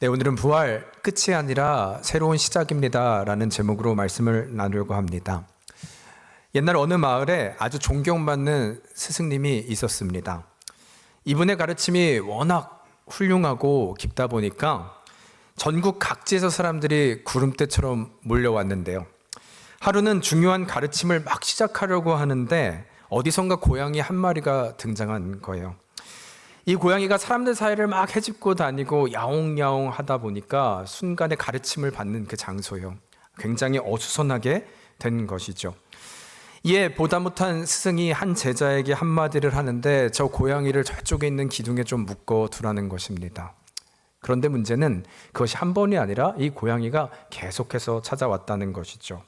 네, 오늘은 부활 끝이 아니라 새로운 시작입니다 라는 제목으로 말씀을 나누려고 합니다. 옛날 어느 마을에 아주 존경받는 스승님이 있었습니다. 이분의 가르침이 워낙 훌륭하고 깊다 보니까 전국 각지에서 사람들이 구름대처럼 몰려왔는데요. 하루는 중요한 가르침을 막 시작하려고 하는데 어디선가 고양이 한 마리가 등장한 거예요. 이 고양이가 사람들 사이를 막 헤집고 다니고 야옹야옹 하다 보니까 순간에 가르침을 받는 그 장소요. 굉장히 어수선하게 된 것이죠. 이에 보다 못한 스승이 한 제자에게 한마디를 하는데 저 고양이를 저쪽에 있는 기둥에 좀 묶어 두라는 것입니다. 그런데 문제는 그것이 한 번이 아니라 이 고양이가 계속해서 찾아왔다는 것이죠.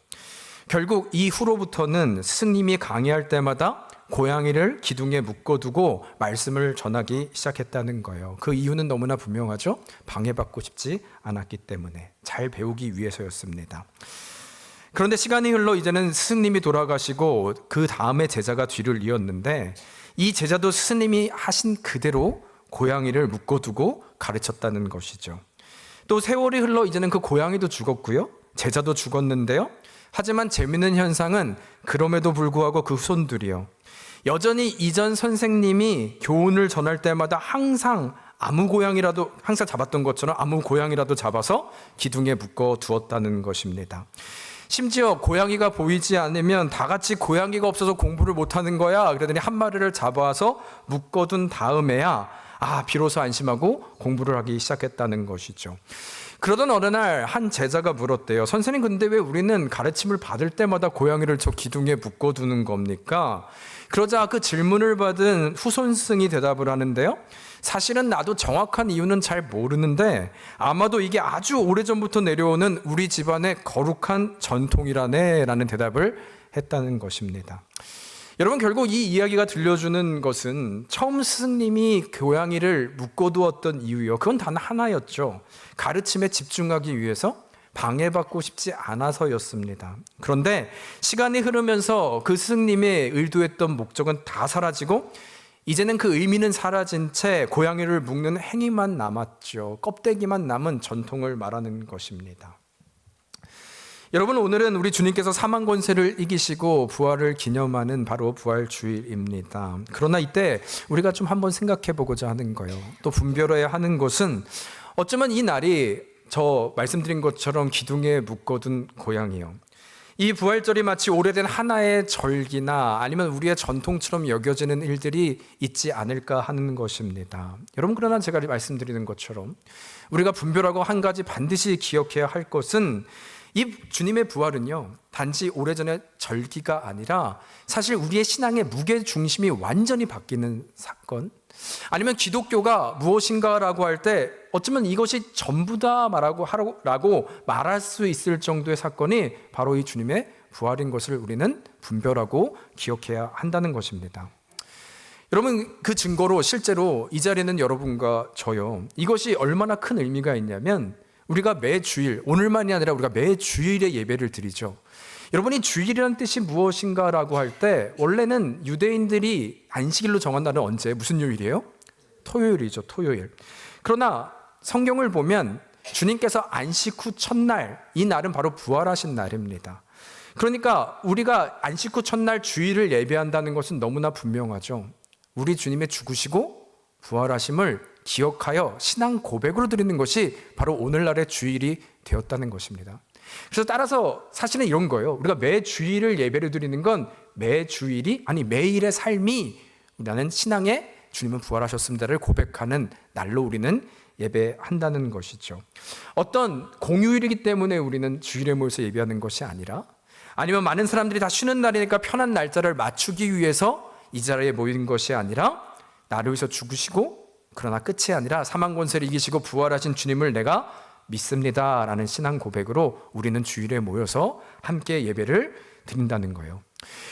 결국 이후로부터는 스승님이 강의할 때마다 고양이를 기둥에 묶어두고 말씀을 전하기 시작했다는 거예요. 그 이유는 너무나 분명하죠. 방해받고 싶지 않았기 때문에, 잘 배우기 위해서였습니다. 그런데 시간이 흘러 이제는 스승님이 돌아가시고 그 다음에 제자가 뒤를 이었는데 이 제자도 스승님이 하신 그대로 고양이를 묶어두고 가르쳤다는 것이죠. 또 세월이 흘러 이제는 그 고양이도 죽었고요, 제자도 죽었는데요. 하지만 재미있는 현상은 그럼에도 불구하고 그 후손들이요, 여전히 이전 선생님이 교훈을 전할 때마다 항상 아무 고양이라도, 항상 잡았던 것처럼 아무 고양이라도 잡아서 기둥에 묶어 두었다는 것입니다. 심지어 고양이가 보이지 않으면 다 같이 고양이가 없어서 공부를 못하는 거야 그러더니 한 마리를 잡아서 묶어둔 다음에야 비로소 안심하고 공부를 하기 시작했다는 것이죠. 그러던 어느 날 한 제자가 물었대요. 선생님, 근데 왜 우리는 가르침을 받을 때마다 고양이를 저 기둥에 묶어두는 겁니까? 그러자 그 질문을 받은 후손 스승이 대답을 하는데요. 사실은 나도 정확한 이유는 잘 모르는데 아마도 이게 아주 오래전부터 내려오는 우리 집안의 거룩한 전통이라네 라는 대답을 했다는 것입니다. 여러분, 결국 이 이야기가 들려주는 것은 처음 스승님이 고양이를 묶어두었던 이유요, 그건 단 하나였죠. 가르침에 집중하기 위해서, 방해받고 싶지 않아서였습니다. 그런데 시간이 흐르면서 그 스승님의 의도했던 목적은 다 사라지고 이제는 그 의미는 사라진 채 고양이를 묶는 행위만 남았죠. 껍데기만 남은 전통을 말하는 것입니다. 여러분, 오늘은 우리 주님께서 사망 권세를 이기시고 부활을 기념하는 바로 부활주일입니다. 그러나 이때 우리가 좀 한번 생각해 보고자 하는 거예요. 또 분별해야 하는 것은 어쩌면 이 날이 저 말씀드린 것처럼 기둥에 묶어둔 고양이요, 이 부활절이 마치 오래된 하나의 절기나 아니면 우리의 전통처럼 여겨지는 일들이 있지 않을까 하는 것입니다. 여러분, 그러나 제가 말씀드리는 것처럼 우리가 분별하고 한 가지 반드시 기억해야 할 것은 이 주님의 부활은요, 단지 오래전의 절기가 아니라 사실 우리의 신앙의 무게중심이 완전히 바뀌는 사건, 아니면 기독교가 무엇인가라고 할 때 어쩌면 이것이 전부다라고 말할 수 있을 정도의 사건이 바로 이 주님의 부활인 것을 우리는 분별하고 기억해야 한다는 것입니다. 여러분, 그 증거로 실제로 이 자리에는 여러분과 저요, 이것이 얼마나 큰 의미가 있냐면 우리가 매주일, 오늘만이 아니라 우리가 매주일에 예배를 드리죠. 여러분이 주일이라는 뜻이 무엇인가라고 할 때 원래는 유대인들이 안식일로 정한 날은 언제, 무슨 요일이에요? 토요일이죠, 토요일. 그러나 성경을 보면 주님께서 안식 후 첫날, 이 날은 바로 부활하신 날입니다. 그러니까 우리가 안식 후 첫날 주일을 예배한다는 것은 너무나 분명하죠. 우리 주님의 죽으시고 부활하심을 기억하여 신앙 고백으로 드리는 것이 바로 오늘날의 주일이 되었다는 것입니다. 그래서 따라서 사실은 이런 거예요. 우리가 매 주일을 예배를 드리는 건 매일의 삶이 나는 신앙에 주님은 부활하셨습니다를 고백하는 날로 우리는 예배한다는 것이죠. 어떤 공휴일이기 때문에 우리는 주일에 모여서 예배하는 것이 아니라, 아니면 많은 사람들이 다 쉬는 날이니까 편한 날짜를 맞추기 위해서 이 자리에 모인 것이 아니라, 나를 위해서 죽으시고 그러나 끝이 아니라 사망 권세를 이기시고 부활하신 주님을 내가 믿습니다 라는 신앙 고백으로 우리는 주일에 모여서 함께 예배를 드린다는 거예요.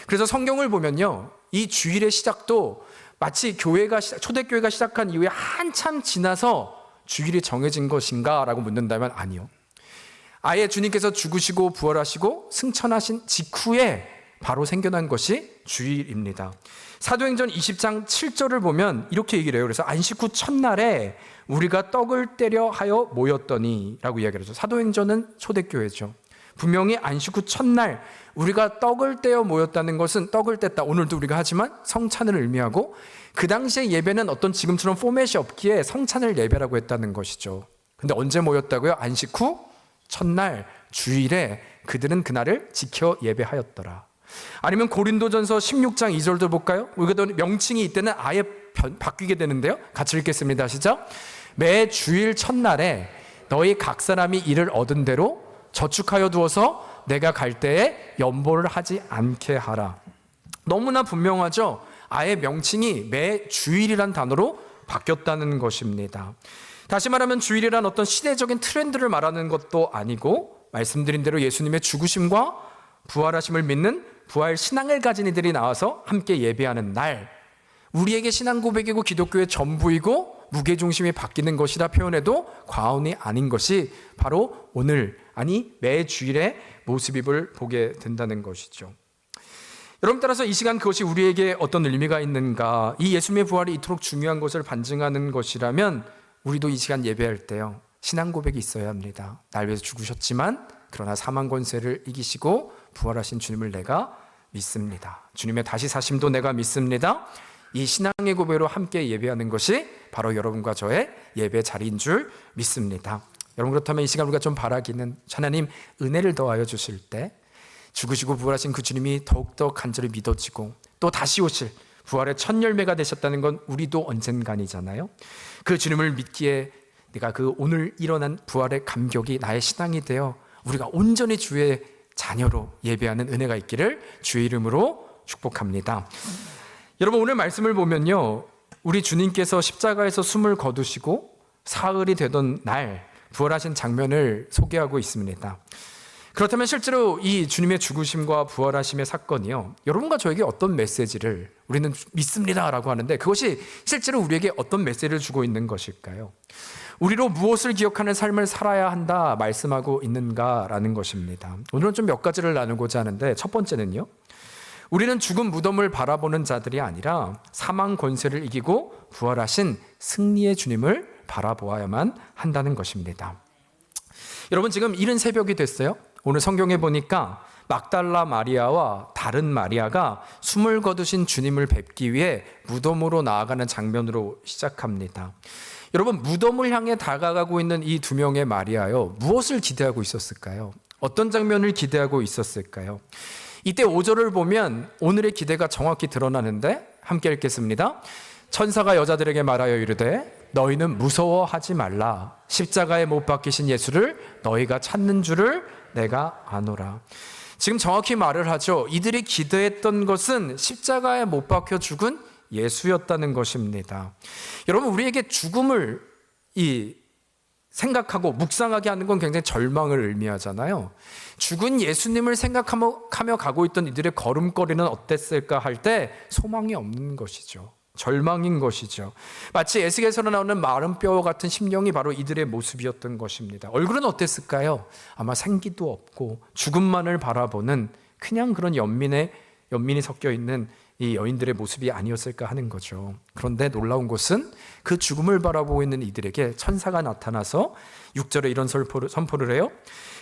그래서 성경을 보면요, 이 주일의 시작도 마치 초대교회가 시작한 이후에 한참 지나서 주일이 정해진 것인가 라고 묻는다면 아니요. 아예 주님께서 죽으시고 부활하시고 승천하신 직후에 바로 생겨난 것이 주일입니다. 사도행전 20장 7절을 보면 이렇게 얘기를 해요. 그래서 안식 후 첫날에 우리가 떡을 떼려 하여 모였더니 라고 이야기를 하죠. 사도행전은 초대교회죠. 분명히 안식 후 첫날 우리가 떡을 떼어 모였다는 것은 떡을 뗐다, 오늘도 우리가 하지만 성찬을 의미하고, 그 당시에 예배는 어떤 지금처럼 포맷이 없기에 성찬을 예배라고 했다는 것이죠. 근데 언제 모였다고요? 안식 후 첫날 주일에 그들은 그날을 지켜 예배하였더라. 아니면 고린도전서 16장 2절도 볼까요? 우리가 명칭이 이때는 아예 바뀌게 되는데요. 같이 읽겠습니다. 시작. 매 주일 첫날에 너희 각 사람이 이를 얻은 대로 저축하여 두어서 내가 갈 때에 연보를 하지 않게 하라. 너무나 분명하죠. 아예 명칭이 매 주일이란 단어로 바뀌었다는 것입니다. 다시 말하면 주일이란 어떤 시대적인 트렌드를 말하는 것도 아니고, 말씀드린 대로 예수님의 죽으심과 부활하심을 믿는 부활 신앙을 가진 이들이 나와서 함께 예배하는 날, 우리에게 신앙 고백이고 기독교의 전부이고 무게중심이 바뀌는 것이라 표현해도 과언이 아닌 것이 바로 오늘, 아니 매 주일의 모습을 보게 된다는 것이죠. 여러분, 따라서 이 시간 그것이 우리에게 어떤 의미가 있는가, 이 예수님의 부활이 이토록 중요한 것을 반증하는 것이라면 우리도 이 시간 예배할 때요, 신앙 고백이 있어야 합니다. 날 위해서 죽으셨지만 그러나 사망 권세를 이기시고 부활하신 주님을 내가 믿습니다. 주님의 다시 사심도 내가 믿습니다. 이 신앙의 고백으로 함께 예배하는 것이 바로 여러분과 저의 예배 자리인 줄 믿습니다. 여러분, 그렇다면 이 시간 우리가 좀 바라기는, 하나님 은혜를 더하여 주실 때 죽으시고 부활하신 그 주님이 더욱더 간절히 믿어지고 또 다시 오실 부활의 첫 열매가 되셨다는 건 우리도 언젠간이잖아요. 그 주님을 믿기에 내가 그 오늘 일어난 부활의 감격이 나의 신앙이 되어 우리가 온전히 주의 자녀로 예배하는 은혜가 있기를 주의 이름으로 축복합니다. 여러분, 오늘 말씀을 보면요, 우리 주님께서 십자가에서 숨을 거두시고 사흘이 되던 날 부활하신 장면을 소개하고 있습니다. 그렇다면 실제로 이 주님의 죽으심과 부활하심의 사건이요, 여러분과 저에게 어떤 메시지를, 우리는 믿습니다라고 하는데 그것이 실제로 우리에게 어떤 메시지를 주고 있는 것일까요? 우리로 무엇을 기억하는 삶을 살아야 한다 말씀하고 있는가라는 것입니다. 오늘은 좀 몇 가지를 나누고자 하는데, 첫 번째는요, 우리는 죽은 무덤을 바라보는 자들이 아니라 사망 권세를 이기고 부활하신 승리의 주님을 바라보아야만 한다는 것입니다. 여러분, 지금 이른 새벽이 됐어요. 오늘 성경에 보니까 막달라 마리아와 다른 마리아가 숨을 거두신 주님을 뵙기 위해 무덤으로 나아가는 장면으로 시작합니다. 여러분, 무덤을 향해 다가가고 있는 이 두 명의 마리아요, 무엇을 기대하고 있었을까요? 어떤 장면을 기대하고 있었을까요? 이때 5절을 보면 오늘의 기대가 정확히 드러나는데, 함께 읽겠습니다. 천사가 여자들에게 말하여 이르되 너희는 무서워하지 말라. 십자가에 못 박히신 예수를 너희가 찾는 줄을 내가 아노라. 지금 정확히 말을 하죠. 이들이 기대했던 것은 십자가에 못 박혀 죽은 예수였다는 것입니다. 여러분, 우리에게 죽음을 생각하고 묵상하게 하는 건 굉장히 절망을 의미하잖아요. 죽은 예수님을 생각하며 가고 있던 이들의 걸음걸이는 어땠을까 할 때 소망이 없는 것이죠. 절망인 것이죠. 마치 에스겔서로 나오는 마른 뼈 같은 심령이 바로 이들의 모습이었던 것입니다. 얼굴은 어땠을까요? 아마 생기도 없고 죽음만을 바라보는 그냥 그런 연민이 섞여 있는 이 여인들의 모습이 아니었을까 하는 거죠. 그런데 놀라운 것은 그 죽음을 바라보고 있는 이들에게 천사가 나타나서 6절에 이런 선포를 해요.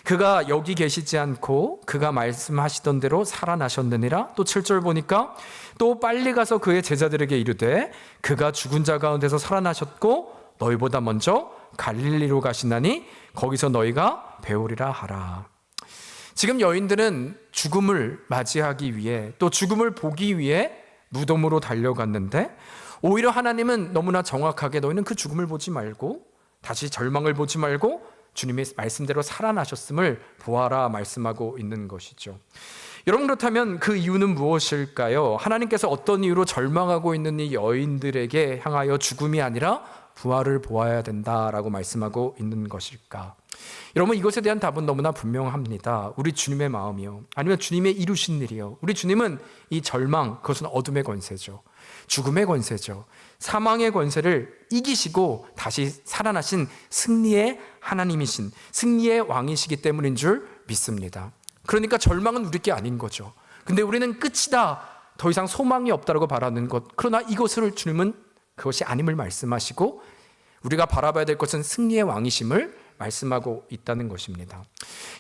그가 여기 계시지 않고 그가 말씀하시던 대로 살아나셨느니라. 또 7절 보니까 또 빨리 가서 그의 제자들에게 이르되 그가 죽은 자 가운데서 살아나셨고 너희보다 먼저 갈릴리로 가시나니 거기서 너희가 배우리라 하라. 지금 여인들은 죽음을 맞이하기 위해, 또 죽음을 보기 위해 무덤으로 달려갔는데, 오히려 하나님은 너무나 정확하게 너희는 그 죽음을 보지 말고 다시 절망을 보지 말고 주님의 말씀대로 살아나셨음을 보아라 말씀하고 있는 것이죠. 여러분, 그렇다면 그 이유는 무엇일까요? 하나님께서 어떤 이유로 절망하고 있는 이 여인들에게 향하여 죽음이 아니라 부활을 보아야 된다라고 말씀하고 있는 것일까? 여러분, 이것에 대한 답은 너무나 분명합니다. 우리 주님의 마음이요, 아니면 주님의 이루신 일이요. 우리 주님은 이 절망, 그것은 어둠의 권세죠. 죽음의 권세죠. 사망의 권세를 이기시고 다시 살아나신 승리의 하나님이신, 승리의 왕이시기 때문인 줄 믿습니다. 그러니까 절망은 우리 게 아닌 거죠. 근데 우리는 끝이다, 더 이상 소망이 없다라고 바라는 것. 그러나 이것을 주님은 그것이 아님을 말씀하시고 우리가 바라봐야 될 것은 승리의 왕이심을 말씀하고 있다는 것입니다.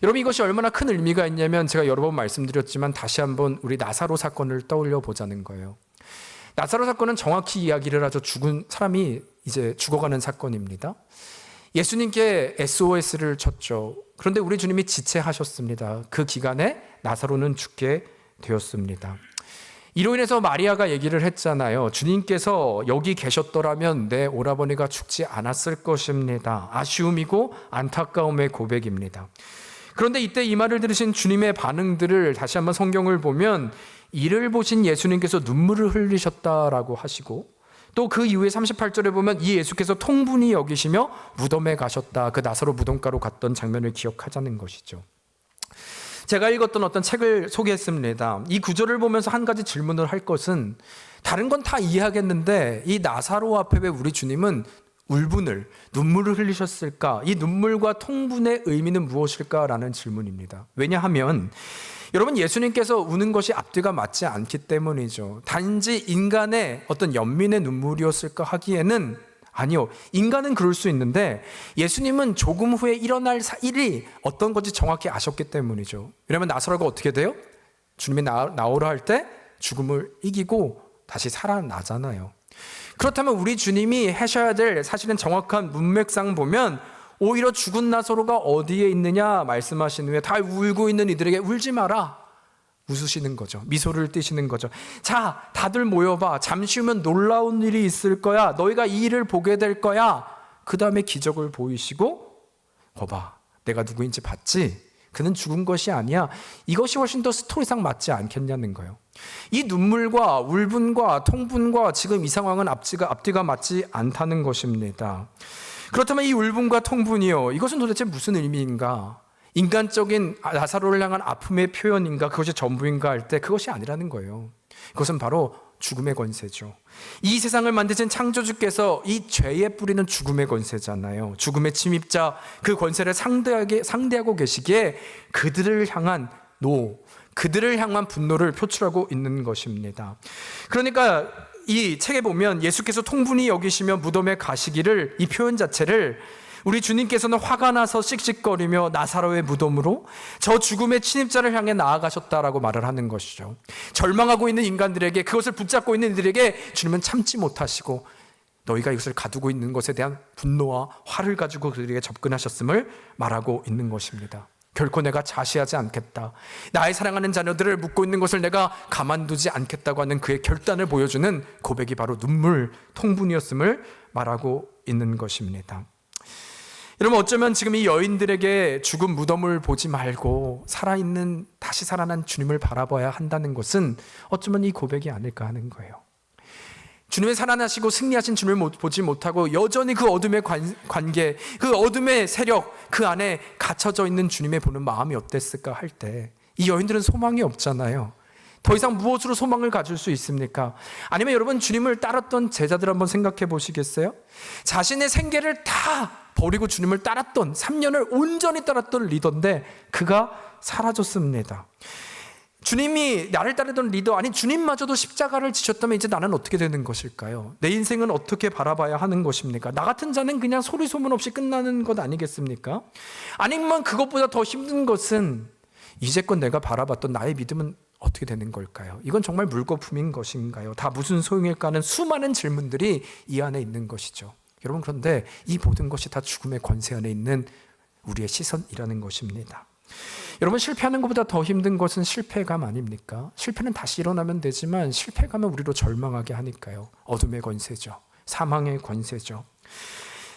여러분, 이것이 얼마나 큰 의미가 있냐면 제가 여러 번 말씀드렸지만 다시 한번 우리 나사로 사건을 떠올려 보자는 거예요. 나사로 사건은 정확히 이야기를 하죠. 죽은 사람이 이제 죽어가는 사건입니다. 예수님께 SOS를 쳤죠. 그런데 우리 주님이 지체하셨습니다. 그 기간에 나사로는 죽게 되었습니다. 이로 인해서 마리아가 얘기를 했잖아요. 주님께서 여기 계셨더라면 내 오라버니가 죽지 않았을 것입니다. 아쉬움이고 안타까움의 고백입니다. 그런데 이때 이 말을 들으신 주님의 반응들을 다시 한번 성경을 보면 이를 보신 예수님께서 눈물을 흘리셨다라고 하시고 또 그 이후에 38절에 보면 이 예수께서 통분히 여기시며 무덤에 가셨다. 그 나사로 무덤가로 갔던 장면을 기억하자는 것이죠. 제가 읽었던 어떤 책을 소개했습니다. 이 구절을 보면서 한 가지 질문을 할 것은 다른 건 다 이해하겠는데 이 나사로 앞에 왜 우리 주님은 눈물을 흘리셨을까? 이 눈물과 통분의 의미는 무엇일까라는 질문입니다. 왜냐하면 여러분, 예수님께서 우는 것이 앞뒤가 맞지 않기 때문이죠. 단지 인간의 어떤 연민의 눈물이었을까 하기에는 아니요. 인간은 그럴 수 있는데 예수님은 조금 후에 일어날 일이 어떤 건지 정확히 아셨기 때문이죠. 왜냐하면 나사로가 어떻게 돼요? 주님이 나오라 할 때 죽음을 이기고 다시 살아나잖아요. 그렇다면 우리 주님이 하셔야 될 사실은 정확한 문맥상 보면 오히려 죽은 나사로가 어디에 있느냐 말씀하신 후에 다 울고 있는 이들에게 울지 마라, 웃으시는 거죠. 미소를 띠시는 거죠. 자, 다들 모여봐. 잠시 후면 놀라운 일이 있을 거야. 너희가 이 일을 보게 될 거야. 그 다음에 기적을 보이시고 봐봐, 내가 누구인지 봤지? 그는 죽은 것이 아니야. 이것이 훨씬 더 스토리상 맞지 않겠냐는 거예요. 이 눈물과 울분과 통분과 지금 이 상황은 앞뒤가 맞지 않다는 것입니다. 그렇다면 이 울분과 통분이요, 이것은 도대체 무슨 의미인가? 인간적인 나사로를 향한 아픔의 표현인가? 그것이 전부인가 할 때 그것이 아니라는 거예요. 그것은 바로 죽음의 권세죠. 이 세상을 만드신 창조주께서 이 죄에 뿌리는 죽음의 권세잖아요. 죽음의 침입자, 그 권세를 상대하고 계시기에 그들을 향한 그들을 향한 분노를 표출하고 있는 것입니다. 그러니까 이 책에 보면 예수께서 통분히 여기시며 무덤에 가시기를, 이 표현 자체를 우리 주님께서는 화가 나서 씩씩거리며 나사로의 무덤으로 저 죽음의 침입자를 향해 나아가셨다라고 말을 하는 것이죠. 절망하고 있는 인간들에게, 그것을 붙잡고 있는 이들에게 주님은 참지 못하시고 너희가 이것을 가두고 있는 것에 대한 분노와 화를 가지고 그들에게 접근하셨음을 말하고 있는 것입니다. 결코 내가 자시하지 않겠다. 나의 사랑하는 자녀들을 묻고 있는 것을 내가 가만두지 않겠다고 하는 그의 결단을 보여주는 고백이 바로 눈물, 통분이었음을 말하고 있는 것입니다. 여러분, 어쩌면 지금 이 여인들에게 죽은 무덤을 보지 말고 살아있는, 다시 살아난 주님을 바라봐야 한다는 것은 어쩌면 이 고백이 아닐까 하는 거예요. 주님의 살아나시고 승리하신 주님을 보지 못하고 여전히 그 어둠의 관계, 그 어둠의 세력, 그 안에 갇혀져 있는 주님의 보는 마음이 어땠을까 할 때 이 여인들은 소망이 없잖아요. 더 이상 무엇으로 소망을 가질 수 있습니까? 아니면 여러분, 주님을 따랐던 제자들 한번 생각해 보시겠어요? 자신의 생계를 다 버리고 주님을 따랐던, 3년을 온전히 따랐던 리더인데 그가 사라졌습니다. 주님이 나를 따르던 리더, 아니 주님마저도 십자가를 지셨다면 이제 나는 어떻게 되는 것일까요? 내 인생은 어떻게 바라봐야 하는 것입니까? 나 같은 자는 그냥 소리 소문 없이 끝나는 것 아니겠습니까? 아니면 그것보다 더 힘든 것은 이제껏 내가 바라봤던 나의 믿음은 어떻게 되는 걸까요? 이건 정말 물거품인 것인가요? 다 무슨 소용일까 하는 수많은 질문들이 이 안에 있는 것이죠. 여러분, 그런데 이 모든 것이 다 죽음의 권세 안에 있는 우리의 시선이라는 것입니다. 여러분, 실패하는 것보다 더 힘든 것은 실패감 아닙니까? 실패는 다시 일어나면 되지만 실패감은 우리로 절망하게 하니까요. 어둠의 권세죠. 사망의 권세죠.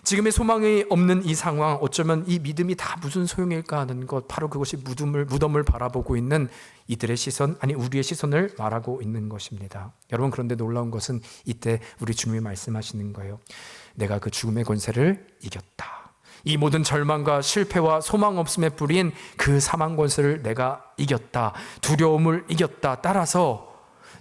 지금의 소망이 없는 이 상황, 어쩌면 이 믿음이 다 무슨 소용일까 하는 것, 바로 그것이 무덤을 바라보고 있는 이들의 시선, 아니 우리의 시선을 말하고 있는 것입니다. 여러분, 그런데 놀라운 것은 이때 우리 주님이 말씀하시는 거예요. 내가 그 죽음의 권세를 이겼다. 이 모든 절망과 실패와 소망 없음에 뿌린 그 사망 권세를 내가 이겼다. 두려움을 이겼다. 따라서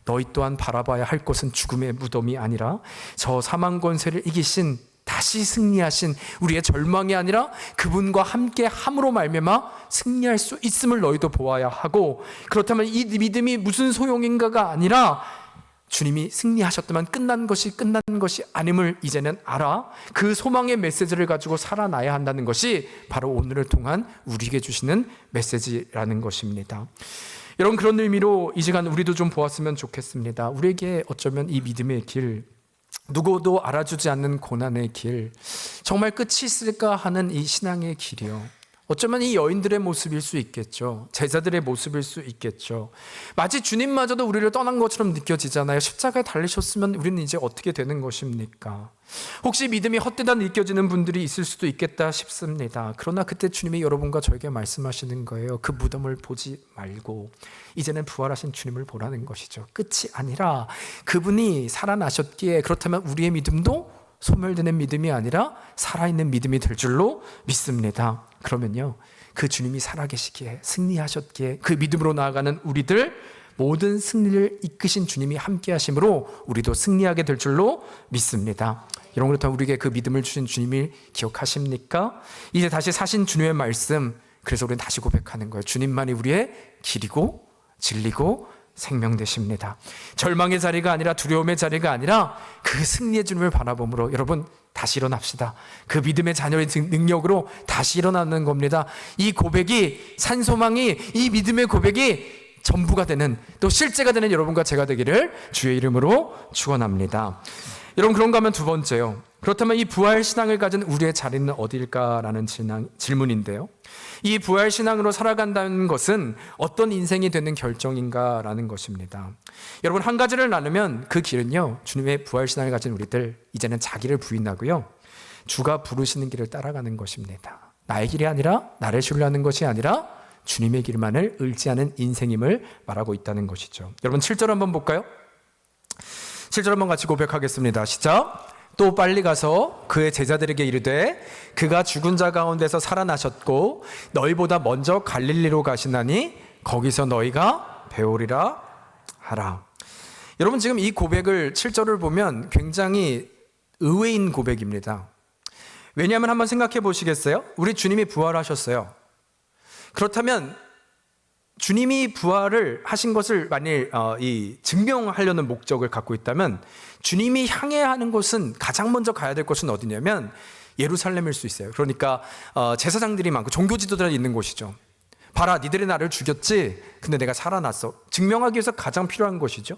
너희 또한 바라봐야 할 것은 죽음의 무덤이 아니라 저 사망 권세를 이기신 다시 승리하신 우리의 절망이 아니라 그분과 함께 함으로 말미암아 승리할 수 있음을 너희도 보아야 하고, 그렇다면 이 믿음이 무슨 소용인가가 아니라 주님이 승리하셨다면 끝난 것이 아님을 이제는 알아 그 소망의 메시지를 가지고 살아나야 한다는 것이 바로 오늘을 통한 우리에게 주시는 메시지라는 것입니다. 여러분, 그런 의미로 이 시간 우리도 좀 보았으면 좋겠습니다. 우리에게 어쩌면 이 믿음의 길, 누구도 알아주지 않는 고난의 길, 정말 끝이 있을까 하는 이 신앙의 길이요, 어쩌면 이 여인들의 모습일 수 있겠죠. 제자들의 모습일 수 있겠죠. 마치 주님마저도 우리를 떠난 것처럼 느껴지잖아요. 십자가에 달리셨으면 우리는 이제 어떻게 되는 것입니까? 혹시 믿음이 헛되다 느껴지는 분들이 있을 수도 있겠다 싶습니다. 그러나 그때 주님이 여러분과 저에게 말씀하시는 거예요. 그 무덤을 보지 말고 이제는 부활하신 주님을 보라는 것이죠. 끝이 아니라 그분이 살아나셨기에, 그렇다면 우리의 믿음도 소멸되는 믿음이 아니라 살아있는 믿음이 될 줄로 믿습니다. 그러면요, 그 주님이 살아계시기에, 승리하셨기에 그 믿음으로 나아가는 우리들 모든 승리를 이끄신 주님이 함께 하심으로 우리도 승리하게 될 줄로 믿습니다. 여러분, 그렇다면 우리에게 그 믿음을 주신 주님을 기억하십니까? 이제 다시 사신 주님의 말씀, 그래서 우리는 다시 고백하는 거예요. 주님만이 우리의 길이고 진리고 생명 되십니다. 절망의 자리가 아니라 두려움의 자리가 아니라 그 승리의 주님을 바라봄으로 여러분 다시 일어납시다. 그 믿음의 자녀의 능력으로 다시 일어나는 겁니다. 이 고백이, 산소망이, 이 믿음의 고백이 전부가 되는, 또 실제가 되는 여러분과 제가 되기를 주의 이름으로 축원합니다. 여러분, 그런가 하면 두 번째요, 그렇다면 이 부활신앙을 가진 우리의 자리는 어디일까라는 질문인데요, 이 부활신앙으로 살아간다는 것은 어떤 인생이 되는 결정인가라는 것입니다. 여러분, 한 가지를 나누면 그 길은요, 주님의 부활신앙을 가진 우리들 이제는 자기를 부인하고요, 주가 부르시는 길을 따라가는 것입니다. 나의 길이 아니라, 나를 신뢰하는 것이 아니라 주님의 길만을 의지하는 인생임을 말하고 있다는 것이죠. 여러분, 7절 한번 볼까요? 7절 한번 같이 고백하겠습니다. 시작. 또 빨리 가서 그의 제자들에게 이르되 그가 죽은 자 가운데서 살아나셨고 너희보다 먼저 갈릴리로 가시나니 거기서 너희가 배우리라 하라. 여러분, 지금 이 고백을 7절을 보면 굉장히 의외인 고백입니다. 왜냐하면 한번 생각해 보시겠어요? 우리 주님이 부활하셨어요. 그렇다면 주님이 부활을 하신 것을 만일 증명하려는 목적을 갖고 있다면 주님이 향해야 하는 곳은, 가장 먼저 가야 될 곳은 어디냐면 예루살렘일 수 있어요. 그러니까 제사장들이 많고 종교 지도자들이 있는 곳이죠. 봐라, 니들이 나를 죽였지, 근데 내가 살아났어. 증명하기 위해서 가장 필요한 곳이죠.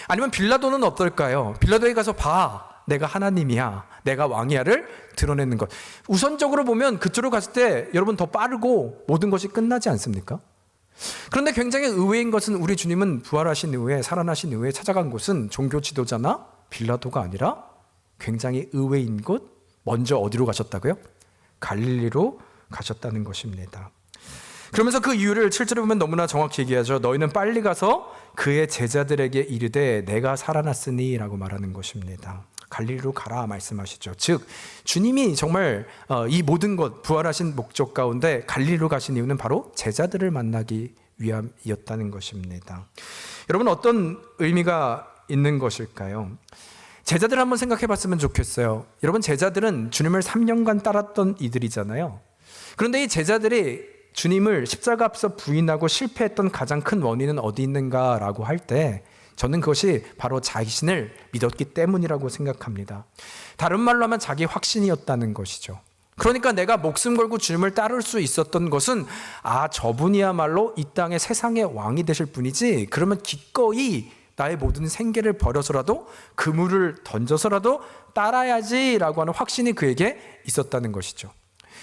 아니면 빌라도는 어떨까요? 빌라도에 가서 봐, 내가 하나님이야, 내가 왕이야를 드러내는 것. 우선적으로 보면 그쪽으로 갔을 때 여러분 더 빠르고 모든 것이 끝나지 않습니까? 그런데 굉장히 의외인 것은 우리 주님은 부활하신 이후에, 살아나신 이후에 찾아간 곳은 종교 지도자나 빌라도가 아니라 굉장히 의외인 곳, 먼저 어디로 가셨다고요? 갈릴리로 가셨다는 것입니다. 그러면서 그 이유를 7절에 보면 너무나 정확히 얘기하죠. 너희는 빨리 가서 그의 제자들에게 이르되 내가 살아났으니 라고 말하는 것입니다. 갈릴리로 가라 말씀하시죠. 즉 주님이 정말 이 모든 것, 부활하신 목적 가운데 갈릴리로 가신 이유는 바로 제자들을 만나기 위함이었다는 것입니다. 여러분, 어떤 의미가 있는 것일까요? 제자들 한번 생각해 봤으면 좋겠어요. 여러분, 제자들은 주님을 3년간 따랐던 이들이잖아요. 그런데 이 제자들이 주님을 십자가 앞에서 부인하고 실패했던 가장 큰 원인은 어디 있는가라고 할 때 저는 그것이 바로 자신을 믿었기 때문이라고 생각합니다. 다른 말로 하면 자기 확신이었다는 것이죠. 그러니까 내가 목숨 걸고 주님을 따를 수 있었던 것은, 저분이야말로 이 땅의 세상의 왕이 되실 분이지, 그러면 기꺼이 나의 모든 생계를 버려서라도 그물을 던져서라도 따라야지라고 하는 확신이 그에게 있었다는 것이죠.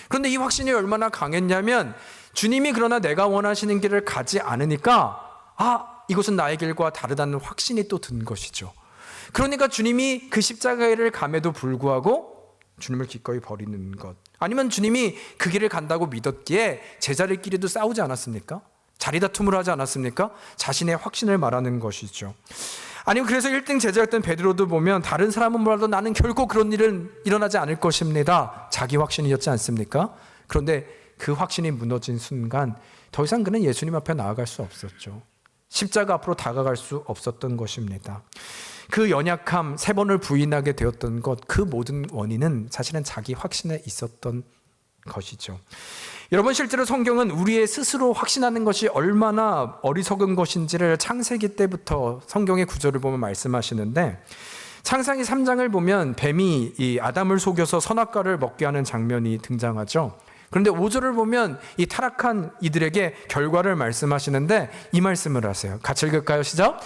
그런데 이 확신이 얼마나 강했냐면, 주님이 그러나 내가 원하시는 길을 가지 않으니까 이것은 나의 길과 다르다는 확신이 또 든 것이죠. 그러니까 주님이 그 십자가를 감에도 불구하고 주님을 기꺼이 버리는 것, 아니면 주님이 그 길을 간다고 믿었기에 제자들끼리도 싸우지 않았습니까? 자리다툼을 하지 않았습니까? 자신의 확신을 말하는 것이죠. 아니면 그래서 1등 제자였던 베드로도 보면 다른 사람은 몰라도 나는 결코 그런 일은 일어나지 않을 것입니다, 자기 확신이었지 않습니까? 그런데 그 확신이 무너진 순간 더 이상 그는 예수님 앞에 나아갈 수 없었죠. 십자가 앞으로 다가갈 수 없었던 것입니다. 그 연약함, 3번을 부인하게 되었던 것, 그 모든 원인은 사실은 자기 확신에 있었던 것이죠. 여러분, 실제로 성경은 우리의 스스로 확신하는 것이 얼마나 어리석은 것인지를 창세기 때부터 성경의 구절을 보면 말씀하시는데, 창세기 3장을 보면 뱀이 이 아담을 속여서 선악과를 먹게 하는 장면이 등장하죠. 그런데 5절을 보면 이 타락한 이들에게 결과를 말씀하시는데 이 말씀을 하세요. 같이 읽을까요? 시작.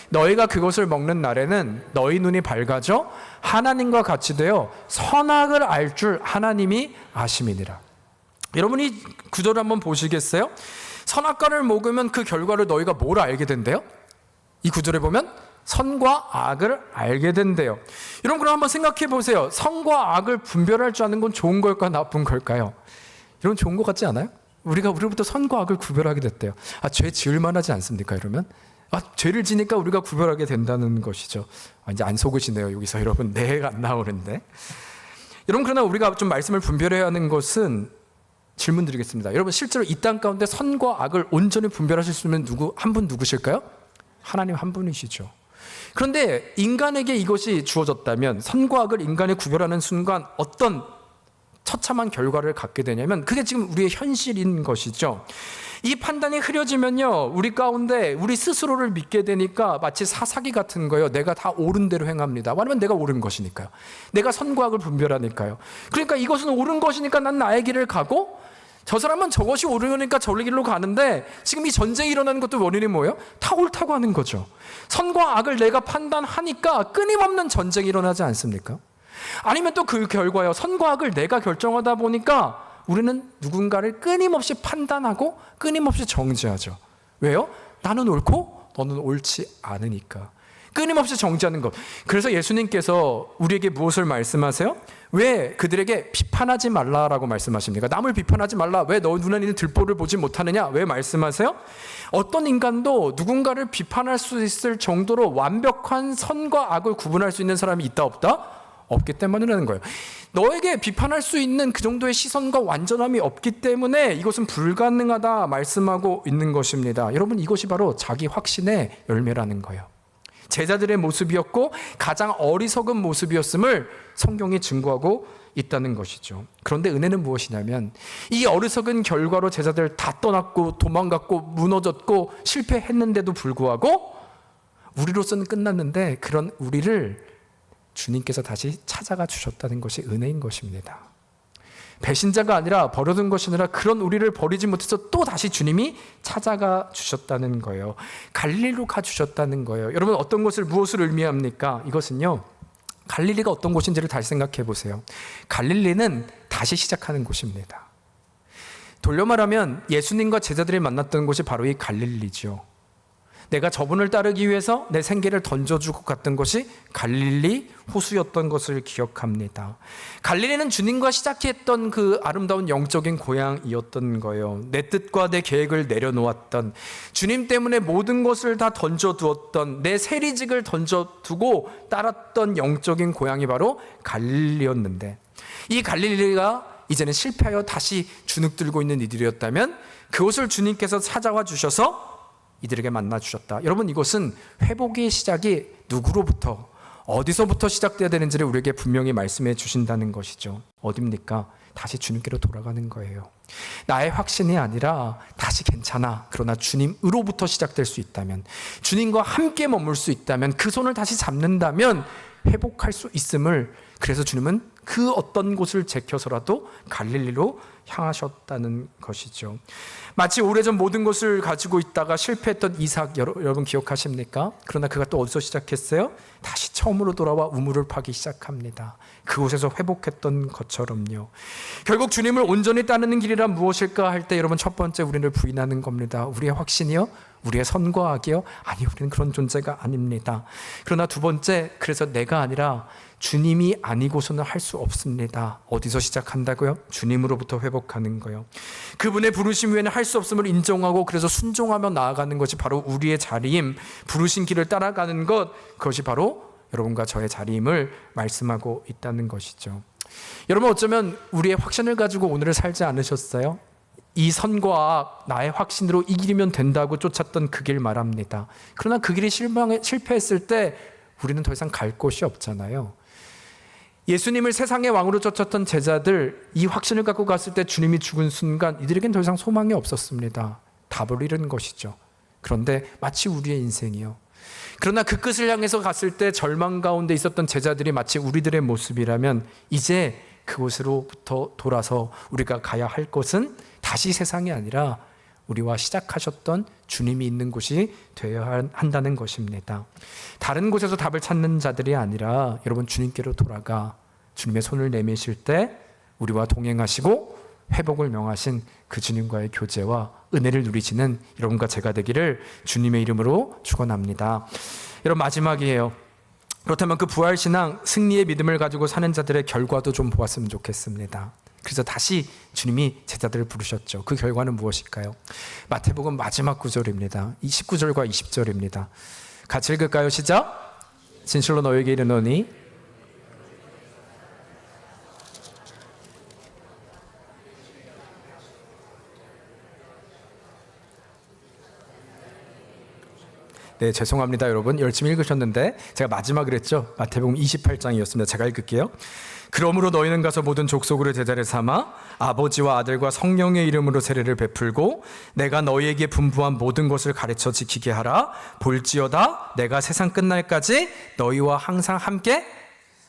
너희가 그것을 먹는 날에는 너희 눈이 밝아져 하나님과 같이 되어 선악을 알 줄 하나님이 아심이니라. 여러분이 구절을 한번 보시겠어요? 선악과를 먹으면 그 결과를 너희가 뭘 알게 된대요? 이 구절에 보면 선과 악을 알게 된대요. 여러분, 그럼 한번 생각해 보세요. 선과 악을 분별할 줄 아는 건 좋은 걸까, 나쁜 걸까요? 여러분, 좋은 것 같지 않아요? 우리부터 선과 악을 구별하게 됐대요. 죄 지을 만하지 않습니까? 이러면 죄를 지니까 우리가 구별하게 된다는 것이죠. 이제 안 속으시네요. 여기서 여러분, 내가 안 나오는데. 여러분, 그러나 우리가 좀 말씀을 분별해야 하는 것은, 질문 드리겠습니다. 여러분, 실제로 이 땅 가운데 선과 악을 온전히 분별하실 수 있는 한 분 누구실까요? 하나님 한 분이시죠. 그런데 인간에게 이것이 주어졌다면, 선과 악을 인간이 구별하는 순간 어떤 처참한 결과를 갖게 되냐면, 그게 지금 우리의 현실인 것이죠. 이 판단이 흐려지면요, 우리 가운데 우리 스스로를 믿게 되니까 마치 사사기 같은 거예요. 내가 다 옳은 대로 행합니다. 왜냐면 내가 옳은 것이니까요. 내가 선과 악을 분별하니까요. 그러니까 이것은 옳은 것이니까 난 나의 길을 가고, 저 사람은 저것이 옳으니까 저 길로 가는데, 지금 이 전쟁이 일어나는 것도 원인이 뭐예요? 다 옳다고 하는 거죠. 선과 악을 내가 판단하니까 끊임없는 전쟁이 일어나지 않습니까? 아니면 또 그 결과요, 선과 악을 내가 결정하다 보니까 우리는 누군가를 끊임없이 판단하고 끊임없이 정죄하죠. 왜요? 나는 옳고 너는 옳지 않으니까. 끊임없이 정죄하는 것. 그래서 예수님께서 우리에게 무엇을 말씀하세요? 왜 그들에게 비판하지 말라라고 말씀하십니까? 남을 비판하지 말라. 왜 너 눈에 있는 들보를 보지 못하느냐? 왜 말씀하세요? 어떤 인간도 누군가를 비판할 수 있을 정도로 완벽한 선과 악을 구분할 수 있는 사람이 있다 없다? 없기 때문이라는 거예요. 너에게 비판할 수 있는 그 정도의 시선과 완전함이 없기 때문에 이것은 불가능하다 말씀하고 있는 것입니다. 여러분, 이것이 바로 자기 확신의 열매라는 거예요. 제자들의 모습이었고 가장 어리석은 모습이었음을 성경이 증거하고 있다는 것이죠. 그런데 은혜는 무엇이냐면, 이 어리석은 결과로 제자들 다 떠났고 도망갔고 무너졌고 실패했는데도 불구하고 우리로서는 끝났는데, 그런 우리를 주님께서 다시 찾아가 주셨다는 것이 은혜인 것입니다. 배신자가 아니라 버려둔 것이 아니라 그런 우리를 버리지 못해서 또 다시 주님이 찾아가 주셨다는 거예요. 갈릴리로 가 주셨다는 거예요. 여러분, 어떤 것을 무엇을 의미합니까? 이것은요, 갈릴리가 어떤 곳인지를 다시 생각해 보세요. 갈릴리는 다시 시작하는 곳입니다. 돌려 말하면 예수님과 제자들이 만났던 곳이 바로 이 갈릴리죠. 내가 저분을 따르기 위해서 내 생계를 던져주고 갔던 것이 갈릴리 호수였던 것을 기억합니다. 갈릴리는 주님과 시작했던 그 아름다운 영적인 고향이었던 거예요. 내 뜻과 내 계획을 내려놓았던, 주님 때문에 모든 것을 다 던져두었던, 내 세리직을 던져두고 따랐던 영적인 고향이 바로 갈릴리였는데, 이 갈릴리가 이제는 실패하여 다시 주눅들고 있는 이들이었다면 그곳을 주님께서 찾아와 주셔서 이들에게 만나주셨다. 여러분, 이것은 회복의 시작이 누구로부터, 어디서부터 시작돼야 되는지를 우리에게 분명히 말씀해 주신다는 것이죠. 어딥니까? 다시 주님께로 돌아가는 거예요. 나의 확신이 아니라 다시 괜찮아, 그러나 주님으로부터 시작될 수 있다면, 주님과 함께 머물 수 있다면, 그 손을 다시 잡는다면 회복할 수 있음을, 그래서 주님은 그 어떤 곳을 제껴서라도 갈릴리로 향하셨다는 것이죠. 마치 오래전 모든 것을 가지고 있다가 실패했던 이삭, 여러분 기억하십니까? 그러나 그가 또 어디서 시작했어요? 다시 처음으로 돌아와 우물을 파기 시작합니다. 그곳에서 회복했던 것처럼요. 결국 주님을 온전히 따르는 길이란 무엇일까 할 때, 여러분, 첫 번째 우리를 부인하는 겁니다. 우리의 확신이요? 우리의 선과 악이요? 아니, 우리는 그런 존재가 아닙니다. 그러나 두 번째, 그래서 내가 아니라 주님이 아니고서는 할 수 없습니다. 어디서 시작한다고요? 주님으로부터 회복하는 거요. 그분의 부르심 외에는 할 수 없음을 인정하고, 그래서 순종하며 나아가는 것이 바로 우리의 자리임, 부르신 길을 따라가는 것, 그것이 바로 여러분과 저의 자리임을 말씀하고 있다는 것이죠. 여러분, 어쩌면 우리의 확신을 가지고 오늘을 살지 않으셨어요? 이 선과 악, 나의 확신으로 이 길이면 된다고 쫓았던 그 길 말합니다. 그러나 그 길이 실패했을 때 우리는 더 이상 갈 곳이 없잖아요. 예수님을 세상의 왕으로 쫓았던 제자들, 이 확신을 갖고 갔을 때 주님이 죽은 순간 이들에겐 더 이상 소망이 없었습니다. 답을 잃은 것이죠. 그런데 마치 우리의 인생이요. 그러나 그 끝을 향해서 갔을 때 절망 가운데 있었던 제자들이 마치 우리들의 모습이라면 이제 그곳으로부터 돌아서 우리가 가야 할 곳은 다시 세상이 아니라 우리와 시작하셨던 주님이 있는 곳이 되어야 한다는 것입니다. 다른 곳에서 답을 찾는 자들이 아니라 여러분 주님께로 돌아가 주님의 손을 내미실 때 우리와 동행하시고 회복을 명하신 그 주님과의 교제와 은혜를 누리시는 여러분과 제가 되기를 주님의 이름으로 축원합니다. 여러분 마지막이에요. 그렇다면 그 부활신앙 승리의 믿음을 가지고 사는 자들의 결과도 좀 보았으면 좋겠습니다. 그래서 다시 주님이 제자들을 부르셨죠. 그 결과는 무엇일까요? 마태복음 마지막 구절입니다. 19절과 20절입니다. 같이 읽을까요? 시작. 진실로 너에게 이르노니 네, 죄송합니다 여러분. 열심히 읽으셨는데 제가 마지막을 했죠. 마태복음 28장이었습니다. 제가 읽을게요. 그러므로 너희는 가서 모든 족속으로 제자를 삼아 아버지와 아들과 성령의 이름으로 세례를 베풀고 내가 너희에게 분부한 모든 것을 가르쳐 지키게 하라. 볼지어다 내가 세상 끝날까지 너희와 항상 함께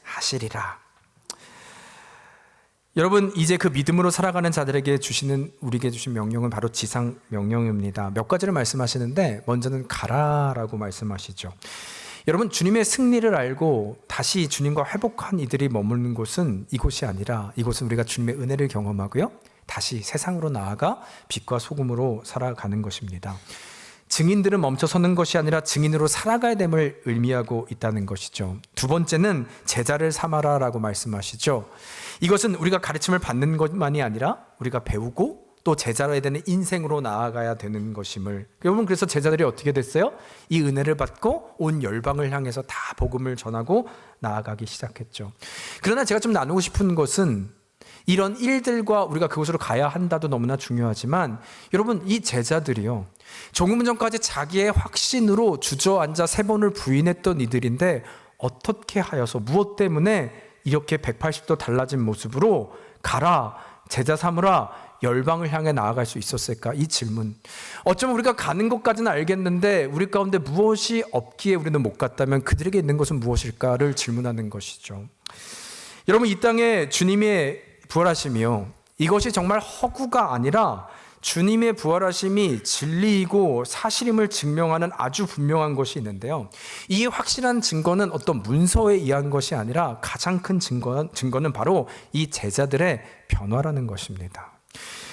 하시리라. 여러분 이제 그 믿음으로 살아가는 자들에게 우리에게 주신 명령은 바로 지상 명령입니다. 몇 가지를 말씀하시는데 먼저는 가라라고 말씀하시죠. 여러분 주님의 승리를 알고 다시 주님과 회복한 이들이 머무는 곳은 이곳이 아니라 이곳은 우리가 주님의 은혜를 경험하고요 다시 세상으로 나아가 빛과 소금으로 살아가는 것입니다. 증인들은 멈춰서는 것이 아니라 증인으로 살아가야 됨을 의미하고 있다는 것이죠. 두 번째는 제자를 삼아라라고 말씀하시죠. 이것은 우리가 가르침을 받는 것만이 아니라 우리가 배우고 또 제자로 해야 되는 인생으로 나아가야 되는 것임을. 여러분 그래서 제자들이 어떻게 됐어요? 이 은혜를 받고 온 열방을 향해서 다 복음을 전하고 나아가기 시작했죠. 그러나 제가 좀 나누고 싶은 것은 이런 일들과 우리가 그곳으로 가야 한다도 너무나 중요하지만 여러분 이 제자들이요 조금 전까지 자기의 확신으로 주저앉아 3번을 부인했던 이들인데 어떻게 하여서 무엇 때문에 이렇게 180도 달라진 모습으로 가라 제자 삼으라 열방을 향해 나아갈 수 있었을까? 이 질문. 어쩌면 우리가 가는 것까지는 알겠는데 우리 가운데 무엇이 없기에 우리는 못 갔다면 그들에게 있는 것은 무엇일까를 질문하는 것이죠. 여러분 이 땅에 주님의 부활하심이요 이것이 정말 허구가 아니라 주님의 부활하심이 진리이고 사실임을 증명하는 아주 분명한 것이 있는데요. 이 확실한 증거는 어떤 문서에 의한 것이 아니라 가장 큰 증거는 바로 이 제자들의 변화라는 것입니다.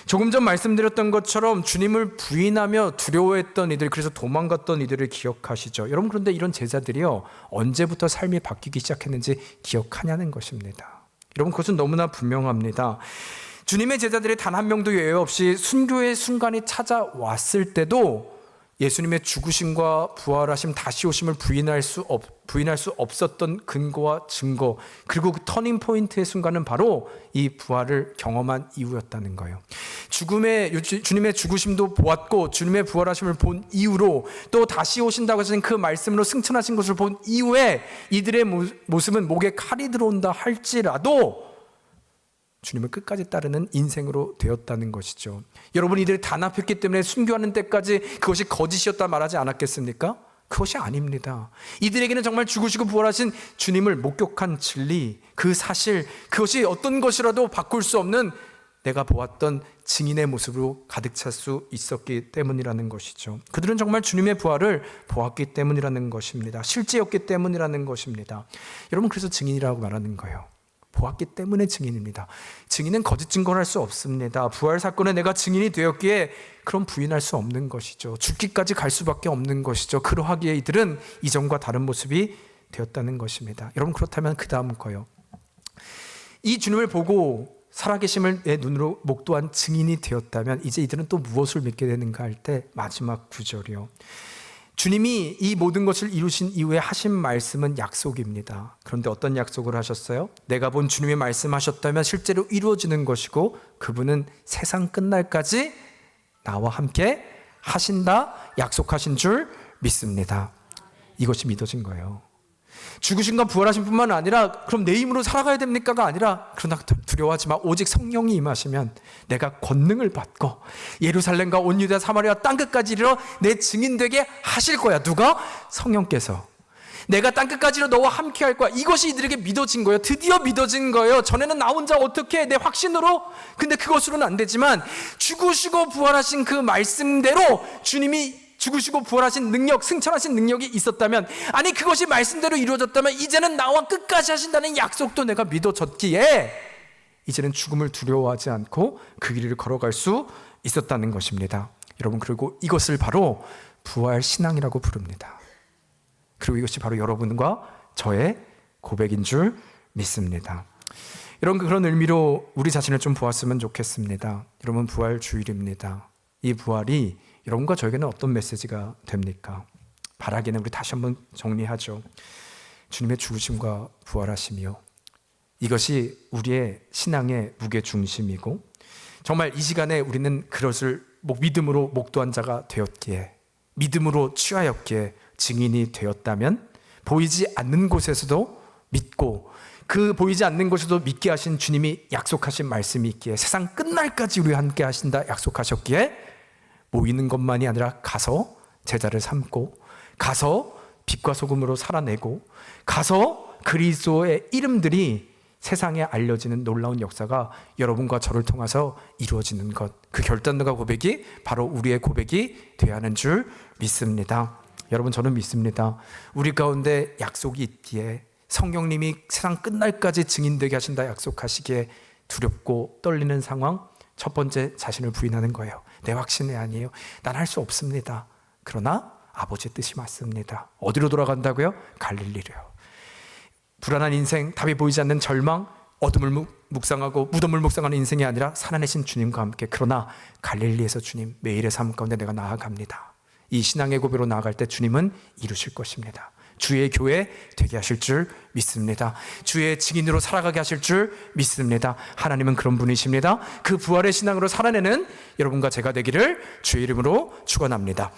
조금 전 말씀드렸던 것처럼 주님을 부인하며 두려워했던 이들, 그래서 도망갔던 이들을 기억하시죠. 여러분 그런데 이런 제자들이요 언제부터 삶이 바뀌기 시작했는지 기억하냐는 것입니다. 여러분 그것은 너무나 분명합니다. 주님의 제자들이 단 한 명도 예외 없이 순교의 순간이 찾아왔을 때도 예수님의 죽으심과 부활하심 다시 오심을 부인할 수 없었던 근거와 증거, 그리고 그 터닝 포인트의 순간은 바로 이 부활을 경험한 이후였다는 거예요. 주님의 죽으심도 보았고 주님의 부활하심을 본 이후로 또 다시 오신다고 하신 그 말씀으로 승천하신 것을 본 이후에 이들의 모습은 목에 칼이 들어온다 할지라도 주님을 끝까지 따르는 인생으로 되었다는 것이죠. 여러분 이들이 단합했기 때문에 순교하는 때까지 그것이 거짓이었다 말하지 않았겠습니까? 그것이 아닙니다. 이들에게는 정말 죽으시고 부활하신 주님을 목격한 진리, 그 사실, 그것이 어떤 것이라도 바꿀 수 없는 내가 보았던 증인의 모습으로 가득 찰 수 있었기 때문이라는 것이죠. 그들은 정말 주님의 부활을 보았기 때문이라는 것입니다. 실제였기 때문이라는 것입니다. 여러분 그래서 증인이라고 말하는 거예요. 보았기 때문에 증인입니다. 증인은 거짓 증거를 할 수 없습니다. 부활 사건에 내가 증인이 되었기에 그럼 부인할 수 없는 것이죠. 죽기까지 갈 수밖에 없는 것이죠. 그러하기에 이들은 이전과 다른 모습이 되었다는 것입니다. 여러분 그렇다면 그 다음 거요. 이 주님을 보고 살아계심을 내 눈으로 목도한 증인이 되었다면 이제 이들은 또 무엇을 믿게 되는가 할 때 마지막 구절이요. 주님이 이 모든 것을 이루신 이후에 하신 말씀은 약속입니다. 그런데 어떤 약속을 하셨어요? 내가 본 주님의 말씀하셨다면 실제로 이루어지는 것이고 그분은 세상 끝날까지 나와 함께 하신다 약속하신 줄 믿습니다. 이것이 믿어진 거예요. 죽으신 건 부활하신 뿐만 아니라 그럼 내 힘으로 살아가야 됩니까가 아니라 그러나 두려워하지 마. 오직 성령이 임하시면 내가 권능을 받고 예루살렘과 온 유다 사마리아 땅끝까지 이르러 내 증인 되게 하실 거야. 누가? 성령께서. 내가 땅끝까지 이르러 너와 함께 할 거야. 이것이 이들에게 믿어진 거예요. 드디어 믿어진 거예요. 전에는 나 혼자 어떻게 해? 내 확신으로? 근데 그것으로는 안 되지만 죽으시고 부활하신 그 말씀대로 주님이 죽으시고 부활하신 능력, 승천하신 능력이 있었다면, 아니 그것이 말씀대로 이루어졌다면 이제는 나와 끝까지 하신다는 약속도 내가 믿어졌기에 이제는 죽음을 두려워하지 않고 그 길을 걸어갈 수 있었다는 것입니다. 여러분, 그리고 이것을 바로 부활 신앙이라고 부릅니다. 그리고 이것이 바로 여러분과 저의 고백인 줄 믿습니다. 여러분, 그런 의미로 우리 자신을 좀 보았으면 좋겠습니다. 여러분, 부활 주일입니다. 이 부활이 여러분과 저에게는 어떤 메시지가 됩니까? 바라기는 우리 다시 한번 정리하죠. 주님의 죽으심과 부활하심이요, 이것이 우리의 신앙의 무게중심이고, 정말 이 시간에 우리는 그것을 믿음으로 목도한 자가 되었기에, 믿음으로 취하였기에 증인이 되었다면, 보이지 않는 곳에서도 믿고 그 보이지 않는 곳에서도 믿게 하신 주님이 약속하신 말씀이 있기에, 세상 끝날까지 우리와 함께 하신다 약속하셨기에 모이는 것만이 아니라 가서 제자를 삼고, 가서 빛과 소금으로 살아내고, 가서 그리스도의 이름들이 세상에 알려지는 놀라운 역사가 여러분과 저를 통해서 이루어지는 것, 그 결단과 고백이 바로 우리의 고백이 되어야 하는 줄 믿습니다. 여러분, 저는 믿습니다. 우리 가운데 약속이 있기에, 성령님이 세상 끝날까지 증인되게 하신다 약속하시기에 두렵고 떨리는 상황, 첫 번째 자신을 부인하는 거예요. 내 확신이 아니에요. 난 할 수 없습니다. 그러나 아버지의 뜻이 맞습니다. 어디로 돌아간다고요? 갈릴리로요. 불안한 인생, 답이 보이지 않는 절망, 어둠을 묵상하고 무덤을 묵상하는 인생이 아니라 살아내신 주님과 함께, 그러나 갈릴리에서 주님, 매일의 삶 가운데 내가 나아갑니다. 이 신앙의 고백으로 나아갈 때 주님은 이루실 것입니다. 주의 교회 되게 하실 줄 믿습니다. 주의 증인으로 살아가게 하실 줄 믿습니다. 하나님은 그런 분이십니다. 그 부활의 신앙으로 살아내는 여러분과 제가 되기를 주의 이름으로 축원합니다.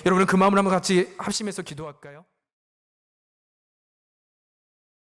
여러분은 그 마음을 한번 같이 합심해서 기도할까요?